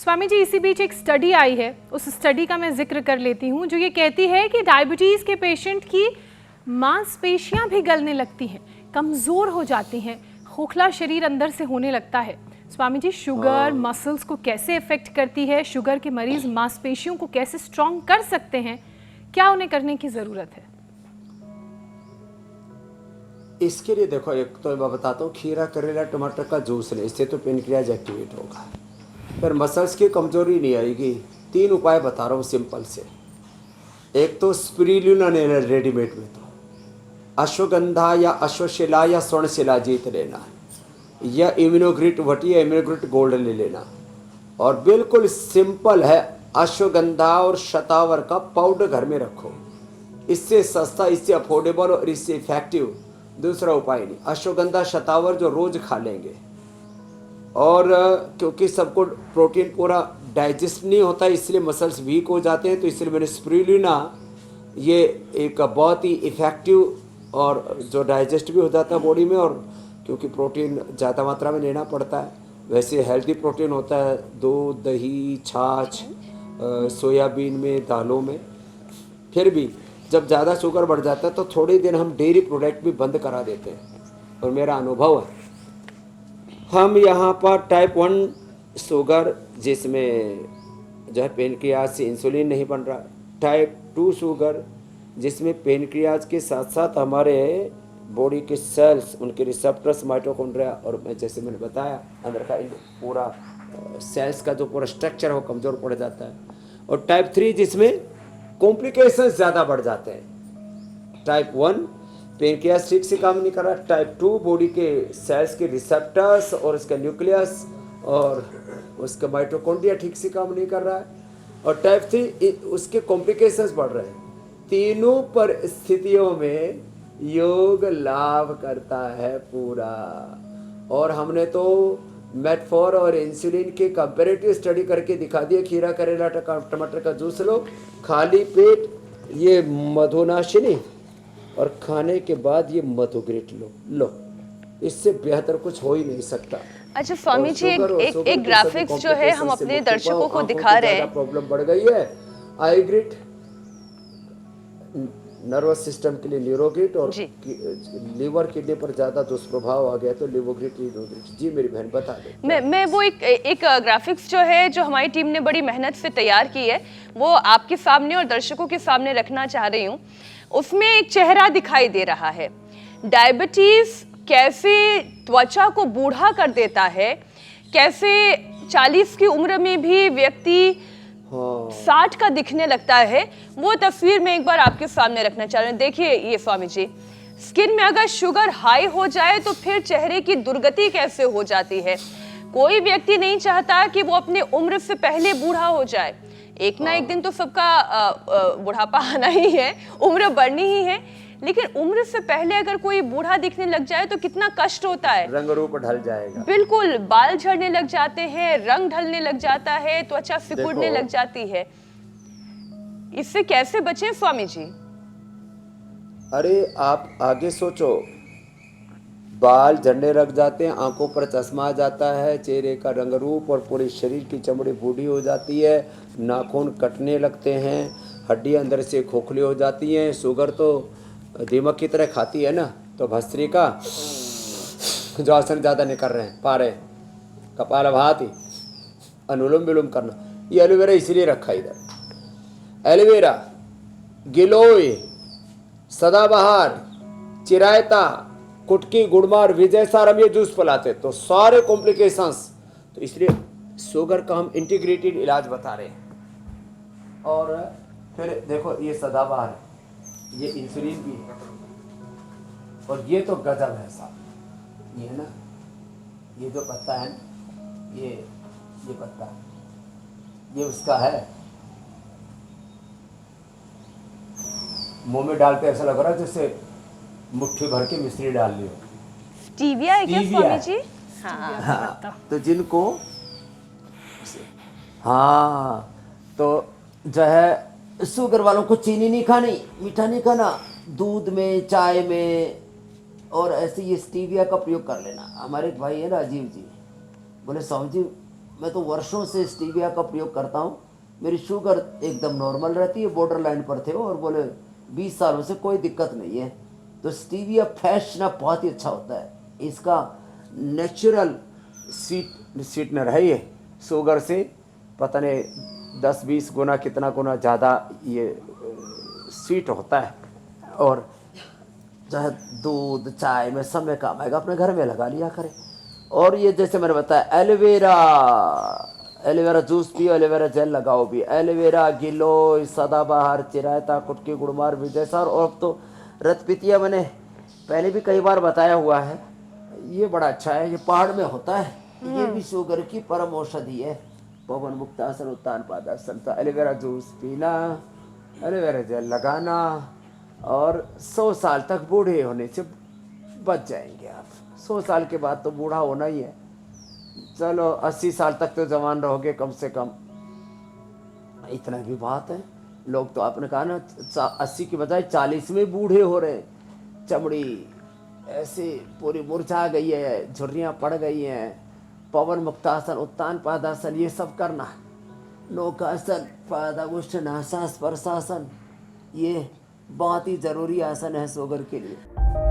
स्वामी जी, इसी बीच एक स्टडी आई है, उस स्टडी का मैं जिक्र कर लेती हूँ, जो ये कहती है कि डायबिटीज़ के पेशेंट की मांसपेशियाँ भी गलने लगती हैं, कमज़ोर हो जाती हैं, खोखला शरीर अंदर से होने लगता है। स्वामी जी, शुगर मसल्स को कैसे इफेक्ट करती है? शुगर के मरीज मांसपेशियों को कैसे स्ट्रॉन्ग कर सकते हैं? क्या उन्हें करने की ज़रूरत है? इसके लिए देखो, एक तो मैं बताता हूँ, खीरा करेला टमाटर का जूस लें, इससे तो पेनक्रियाज एक्टिवेट होगा, पर मसल्स की कमजोरी नहीं आएगी। 3 उपाय बता रहा हूँ सिंपल से। एक तो स्पिरुलिना ले लेना, रेडीमेड में तो अश्वगंधा या अश्वशिला या स्वर्ण शिलाजीत लेना, या इम्यूनोग्रिट वटी या इम्यूनोग्रिट गोल्ड ले लेना। और बिल्कुल सिंपल है, अश्वगंधा और शतावर का पाउडर घर में रखो। इससे सस्ता, इससे अफोर्डेबल और इससे इफेक्टिव दूसरा उपाय नहीं। अश्वगंधा शतावर जो रोज खा लेंगे, और क्योंकि सबको प्रोटीन पूरा डाइजेस्ट नहीं होता इसलिए मसल्स वीक हो जाते हैं, तो इसलिए मैंने स्पिरुलिना, ये एक बहुत ही इफ़ेक्टिव और जो डाइजेस्ट भी हो जाता है बॉडी में, और क्योंकि प्रोटीन ज़्यादा मात्रा में लेना पड़ता है, वैसे हेल्दी प्रोटीन होता है दूध, दही, छाछ, सोयाबीन में, दालों में। फिर भी जब ज़्यादा शुगर बढ़ जाता है तो थोड़े दिन हम डेयरी प्रोडक्ट भी बंद करा देते हैं, और मेरा अनुभव है। हम यहाँ पर टाइप 1 शुगर, जिसमें जो है पेनक्रियाज से इंसुलिन नहीं बन रहा, टाइप 2 शुगर जिसमें पेनक्रियाज के साथ साथ हमारे बॉडी के सेल्स, उनके रिसेप्टर्स, माइटोकॉन्ड्रिया, और मैं जैसे मैंने बताया अंदर का पूरा सेल्स का जो पूरा स्ट्रक्चर है वो कमज़ोर पड़ जाता है। और टाइप 3 जिसमें कॉम्प्लिकेशंस ज़्यादा बढ़ जाते हैं। टाइप 1 पेनक्रियाज ठीक से काम नहीं कर रहा, टाइप 2 बॉडी के सेल्स के रिसेप्टर्स और उसका न्यूक्लियस और उसका माइटोकॉन्ड्रिया ठीक से काम नहीं कर रहा है, और टाइप 3 उसके कॉम्प्लिकेशंस बढ़ रहे हैं। तीनों परिस्थितियों में योग लाभ करता है पूरा। और हमने तो मेटफॉर और इंसुलिन के कंपैरेटिव स्टडी करके दिखा दिया। खीरा करेला टमाटर का जूस लो, खाली पेट ये मधुनाशिनी, और खाने के बाद ये मधुग्रिट लो, इससे बेहतर कुछ हो ही नहीं सकता। अच्छा स्वामी जी, एक ग्राफिक्स जो है हम अपने दर्शकों को दिखा रहे हैं। प्रॉब्लम बढ़ गई है, आई ग्रिट नर्वस सिस्टम के लिए न्यूरोग्रिट, और लीवर किडनी पर ज्यादा दुष्प्रभाव आ गया तो लिवोग्रिट, लीनोग्रिट। जी मेरी बहन बता दे। मैं वो एक ग्राफिक्स जो है, जो हमारी टीम ने बड़ी मेहनत से तैयार की है, वो आपके सामने और दर्शकों के सामने रखना चाह रही हूँ। उसमें एक चेहरा दिखाई दे रहा है। डायबिटीज कैसे त्वचा को बूढ़ा कर देता है, कैसे 40 की उम्र में भी व्यक्ति 60 का दिखने लगता है, वो तस्वीर मैं एक बार आपके सामने रखना चाह रहे हैं। देखिए ये स्वामी जी, स्किन में अगर शुगर हाई हो जाए तो फिर चेहरे की दुर्गति कैसे हो जाती है। कोई व्यक्ति नहीं चाहता कि वो अपने उम्र से पहले बूढ़ा हो जाए। एक ना एक दिन तो सबका बुढ़ापा आना ही है, उम्र बढ़नी ही है, लेकिन उम्र से पहले अगर कोई बूढ़ा दिखने लग जाए तो कितना कष्ट होता है। रंग रूप ढल जाएगा, बिल्कुल, बाल झड़ने लग जाते हैं, रंग ढलने लग जाता है, त्वचा सिकुड़ने लग जाती है। इससे कैसे बचें स्वामी जी? अरे आप आगे सोचो, बाल झड़ने लग जाते हैं, आंखों पर चश्मा आ जाता है, चेहरे का रंग रूप और पूरे शरीर की चमड़ी बूढ़ी हो जाती है, नाखून कटने लगते हैं, हड्डियां अंदर से खोखली हो जाती हैं। शुगर तो दीमक की तरह खाती है ना, तो भस्त्रिका जो आसन ज़्यादा नहीं कर रहे हैं, पा रहे हैं, कपालभाति, अनुलोम विलोम करना, ये एलोवेरा इसलिए रखा इधर। एलोवेरा, गिलोय, सदाबहार, चिरायता, कुटकी, गुड़मार, विजय सार, हम ये जूस पिलाते, तो सारे कॉम्प्लिकेशंस, तो इसलिए शुगर का हम इंटीग्रेटेड इलाज बता रहे हैं। और फिर देखो ये सदाबहार, ये इंसुलिन भी है, और ये तो गजब है साहब, ये है ना, ये जो पत्ता है ना, ये पत्ता, ये उसका है, मुंह में डालते ऐसा लग रहा है जैसे मुट्ठी भर के मिश्री डाल ली हो। स्टीविया है क्या स्वामी जी? हाँ, तो जिनको, हाँ, तो जो है शुगर वालों को चीनी नहीं खानी, मीठा नहीं खाना, दूध में, चाय में, और ऐसे ये स्टीविया का प्रयोग कर लेना। हमारे एक भाई है राजीव जी, बोले स्वामी जी मैं तो वर्षों से स्टीविया का प्रयोग करता हूँ। मेरी शुगर एकदम नॉर्मल रहती है, बॉर्डर लाइन पर थे और बोले 20 सालों से कोई दिक्कत नहीं है। तो स्टीविया फ्रेश ना बहुत ही अच्छा होता है। इसका नेचुरल स्वीटनर है, ये शुगर से पता नहीं 10-20 गुना कितना गुना ज़्यादा ये स्वीट होता है। और चाहे दूध चाय में सब में काम आएगा, अपने घर में लगा लिया करें। और ये जैसे मैंने बताया एलोवेरा जूस पियो, एलोवेरा जेल लगाओ भी, एलोवेरा गिलोय सदाबहार चिरायता कुटकी गुड़मार विजयसार। और अब तो रतपितिया मैंने पहले भी कई बार बताया हुआ है, ये बड़ा अच्छा है, ये पहाड़ में होता है, ये भी शुगर की परम औषधि है। पवन मुक्तासन उत्तान पादासन, एलोवेरा जूस पीना, एलोवेरा जेल लगाना और 100 साल तक बूढ़े होने से बच जाएंगे आप। 100 साल के बाद तो बूढ़ा होना ही है, चलो 80 साल तक तो जवान रहोगे कम से कम, इतना भी बात है। लोग तो आपने कहा ना 80 की बजाय 40 में बूढ़े हो रहे, चमड़ी ऐसे पूरी मुरझा गई है, झुर्रियाँ पड़ गई हैं। पवन मुक्तासन उत्तान पादासन ये सब करना, नौकासन पादामुष्ठ नासा स्पर्शासन, ये बहुत ही ज़रूरी आसन है शुगर के लिए।